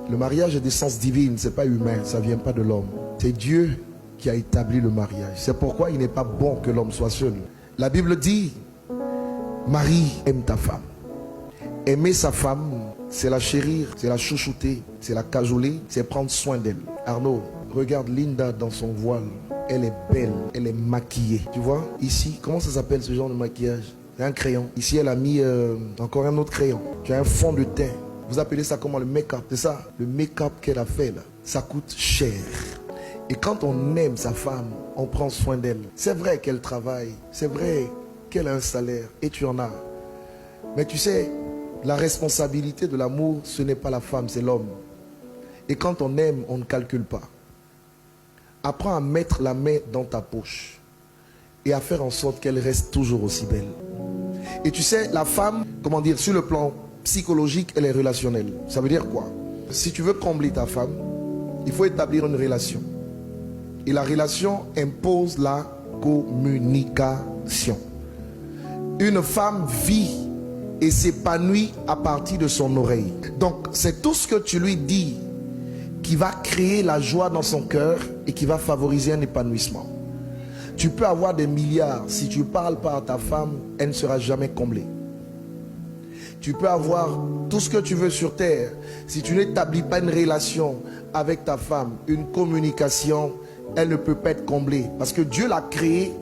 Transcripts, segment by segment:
Le mariage est d'essence divine, c'est pas humain, ça vient pas de l'homme. C'est Dieu qui a établi le mariage. C'est pourquoi il n'est pas bon que l'homme soit seul. La Bible dit, Marie, aime ta femme. Aimer sa femme, c'est la chérir, c'est la chouchouter, c'est la cajoler, c'est prendre soin d'elle. Arnaud, regarde Linda dans son voile. Elle est belle, elle est maquillée. Tu vois, ici, comment ça s'appelle ce genre de maquillage? C'est un crayon. Ici, elle a mis encore un autre crayon. Tu as un fond de teint. Vous appelez ça comment? Le make-up, c'est ça? Le make-up qu'elle a fait là, ça coûte cher. Et quand on aime sa femme, on prend soin d'elle. C'est vrai qu'elle travaille, c'est vrai qu'elle a un salaire, et tu en as. Mais tu sais, la responsabilité de l'amour, ce n'est pas la femme, c'est l'homme. Et quand on aime, on ne calcule pas. Apprends à mettre la main dans ta poche et à faire en sorte qu'elle reste toujours aussi belle. Et tu sais, la femme, comment dire, sur le plan psychologique, elle est relationnelle. Ça veut dire quoi? Si tu veux combler ta femme, il faut établir une relation. Et la relation impose la communication. Une femme vit et s'épanouit à partir de son oreille. Donc, c'est tout ce que tu lui dis qui va créer la joie dans son cœur et qui va favoriser un épanouissement. Tu peux avoir des milliards, si tu ne parles pas à ta femme, elle ne sera jamais comblée. Tu peux avoir tout ce que tu veux sur terre, si tu n'établis pas une relation avec ta femme, une communication, elle ne peut pas être comblée. Parce que Dieu l'a créée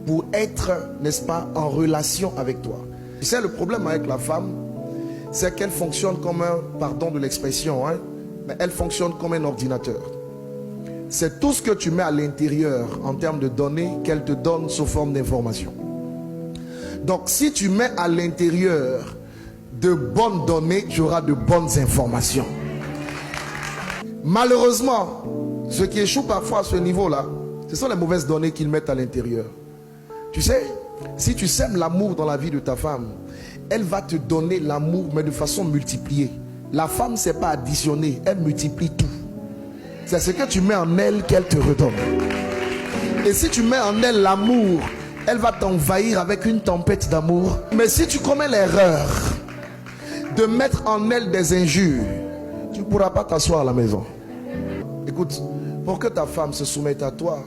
pour être, n'est-ce pas, en relation avec toi. Tu sais, le problème avec la femme, c'est qu'elle fonctionne comme un, pardon de l'expression, hein, mais elle fonctionne comme un ordinateur. C'est tout ce que tu mets à l'intérieur en termes de données qu'elle te donne sous forme d'information. Donc si tu mets à l'intérieur de bonnes données, tu auras de bonnes informations. Malheureusement, ce qui échoue parfois à ce niveau-là, ce sont les mauvaises données qu'ils mettent à l'intérieur. Tu sais, si tu sèmes l'amour dans la vie de ta femme, elle va te donner l'amour, mais de façon multipliée. La femme, ce n'est pas additionner, elle multiplie tout. C'est ce que tu mets en elle qu'elle te redonne. Et si tu mets en elle l'amour, elle va t'envahir avec une tempête d'amour. Mais si tu commets l'erreur de mettre en elle des injures, tu ne pourras pas t'asseoir à la maison. Écoute, pour que ta femme se soumette à toi,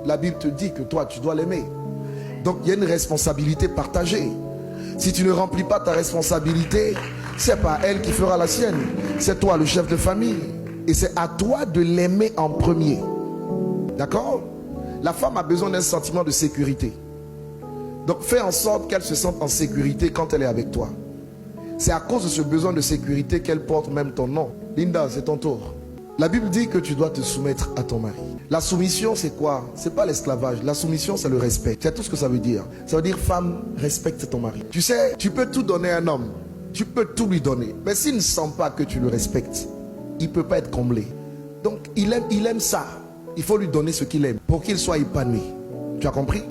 la Bible te dit que toi, tu dois l'aimer. Donc, il y a une responsabilité partagée. Si tu ne remplis pas ta responsabilité, c'est pas elle qui fera la sienne. C'est toi le chef de famille. Et c'est à toi de l'aimer en premier. D'accord? La femme a besoin d'un sentiment de sécurité. Donc fais en sorte qu'elle se sente en sécurité quand elle est avec toi. C'est à cause de ce besoin de sécurité qu'elle porte même ton nom. Linda, c'est ton tour. La Bible dit que tu dois te soumettre à ton mari. La soumission, c'est quoi? C'est pas l'esclavage. La soumission, c'est le respect. C'est tout ce que ça veut dire. Ça veut dire, femme, respecte ton mari. Tu sais, tu peux tout donner à un homme. Tu peux tout lui donner. Mais s'il ne sent pas que tu le respectes, il ne peut pas être comblé. Donc, il aime ça. Il faut lui donner ce qu'il aime pour qu'il soit épanoui. Tu as compris?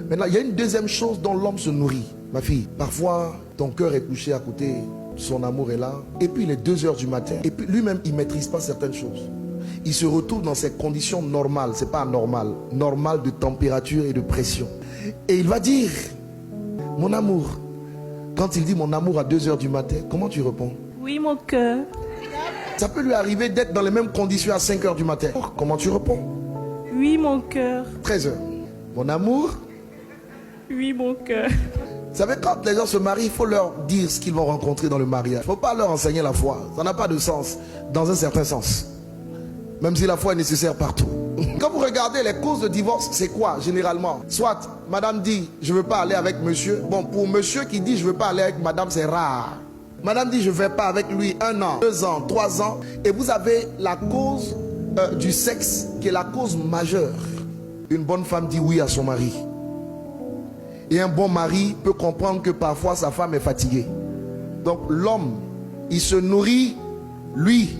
Maintenant, il y a une deuxième chose dont l'homme se nourrit. Ma fille, parfois, ton cœur est couché à côté, son amour est là. Et puis, il est 2 heures du matin. Et puis, lui-même, il ne maîtrise pas certaines choses. Il se retrouve dans ses conditions normales. Ce n'est pas anormal. Normal de température et de pression. Et il va dire, mon amour. Quand il dit mon amour à 2 heures du matin, comment tu réponds? Oui, mon cœur. Ça peut lui arriver d'être dans les mêmes conditions à 5 heures du matin. Oh, comment tu réponds? Oui, mon cœur. 13 heures. Mon amour. Oui, mon cœur. Vous savez, quand les gens se marient, il faut leur dire ce qu'ils vont rencontrer dans le mariage. Il ne faut pas leur enseigner la foi. Ça n'a pas de sens, dans un certain sens. Même si la foi est nécessaire partout. Quand vous regardez les causes de divorce, c'est quoi généralement? Soit madame dit, je ne veux pas aller avec monsieur. Bon, pour monsieur qui dit, je ne veux pas aller avec madame, c'est rare. Madame dit, je ne vais pas avec lui 1 an, 2 ans, 3 ans. Et vous avez la cause du sexe qui est la cause majeure. Une bonne femme dit oui à son mari. Et un bon mari peut comprendre que parfois sa femme est fatiguée. Donc l'homme, il se nourrit, lui,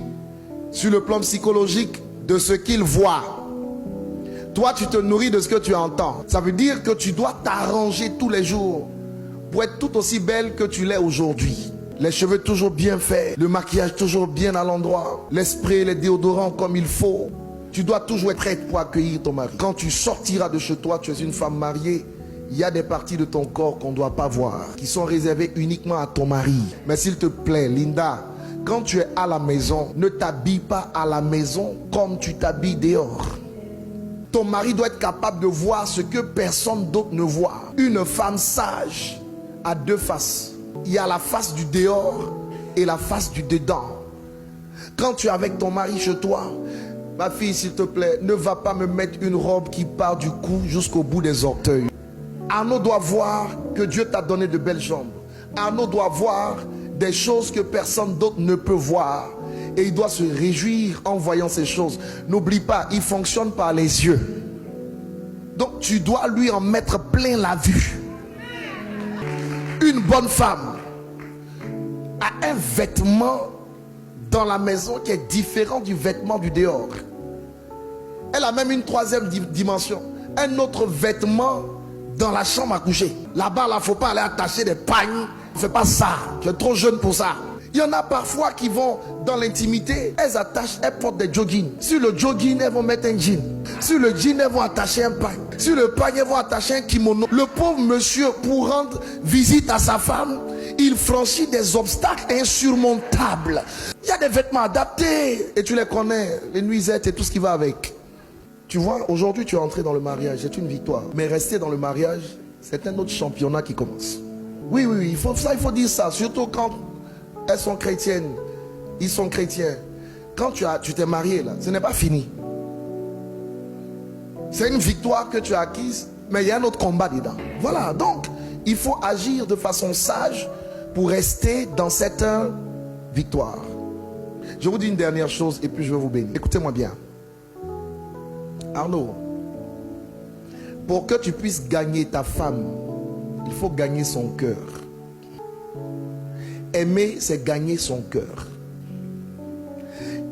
sur le plan psychologique, de ce qu'il voit. Toi, tu te nourris de ce que tu entends. Ça veut dire que tu dois t'arranger tous les jours pour être tout aussi belle que tu l'es aujourd'hui. Les cheveux toujours bien faits, le maquillage toujours bien à l'endroit, les sprays, les déodorants comme il faut. Tu dois toujours être prête pour accueillir ton mari. Quand tu sortiras de chez toi, tu es une femme mariée. Il y a des parties de ton corps qu'on ne doit pas voir, qui sont réservées uniquement à ton mari. Mais s'il te plaît, Linda, Quand tu es à la maison, ne t'habille pas à la maison comme tu t'habilles dehors. Ton mari doit être capable de voir ce que personne d'autre ne voit. Une femme sage a deux faces. Il y a la face du dehors et la face du dedans. Quand tu es avec ton mari chez toi, ma fille, s'il te plaît, ne va pas me mettre une robe qui part du cou jusqu'au bout des orteils. Arnaud doit voir que Dieu t'a donné de belles jambes. Arnaud doit voir des choses que personne d'autre ne peut voir. Et il doit se réjouir en voyant ces choses. N'oublie pas, il fonctionne par les yeux. Donc tu dois lui en mettre plein la vue. Une bonne femme a un vêtement dans la maison qui est différent du vêtement du dehors. Elle a même une troisième dimension. Un autre vêtement dans la chambre à coucher. Là-bas, il ne faut pas aller attacher des pagnes. Ne fais pas ça. Tu es trop jeune pour ça. Il y en a parfois qui vont dans l'intimité. Elles attachent, elles portent des joggings. Sur le jogging, elles vont mettre un jean. Sur le jean, elles vont attacher un pagne. Sur le pagne, elles vont attacher un kimono. Le pauvre monsieur, pour rendre visite à sa femme, il franchit des obstacles insurmontables. Il y a des vêtements adaptés. Et tu les connais. Les nuisettes et tout ce qui va avec. Tu vois, aujourd'hui tu es entré dans le mariage, c'est une victoire. Mais rester dans le mariage, c'est un autre championnat qui commence. Oui, il faut dire ça. Surtout quand elles sont chrétiennes, ils sont chrétiens. Quand tu t'es marié là, ce n'est pas fini. C'est une victoire que tu as acquise, mais il y a un autre combat dedans. Voilà, donc il faut agir de façon sage pour rester dans cette victoire. Je vous dis une dernière chose et puis je vais vous bénir. Écoutez-moi bien. Arnaud, pour que tu puisses gagner ta femme, il faut gagner son cœur. Aimer, c'est gagner son cœur.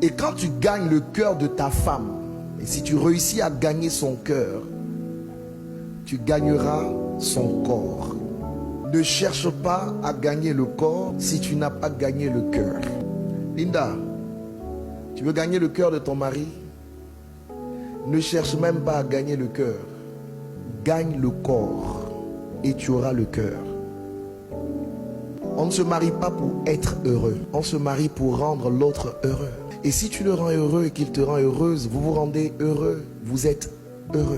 Et quand tu gagnes le cœur de ta femme, et si tu réussis à gagner son cœur, tu gagneras son corps. Ne cherche pas à gagner le corps si tu n'as pas gagné le cœur. Linda, tu veux gagner le cœur de ton mari? Ne cherche même pas à gagner le cœur. Gagne le corps et tu auras le cœur. On ne se marie pas pour être heureux. On se marie pour rendre l'autre heureux. Et si tu le rends heureux et qu'il te rend heureuse, vous vous rendez heureux. Vous êtes heureux.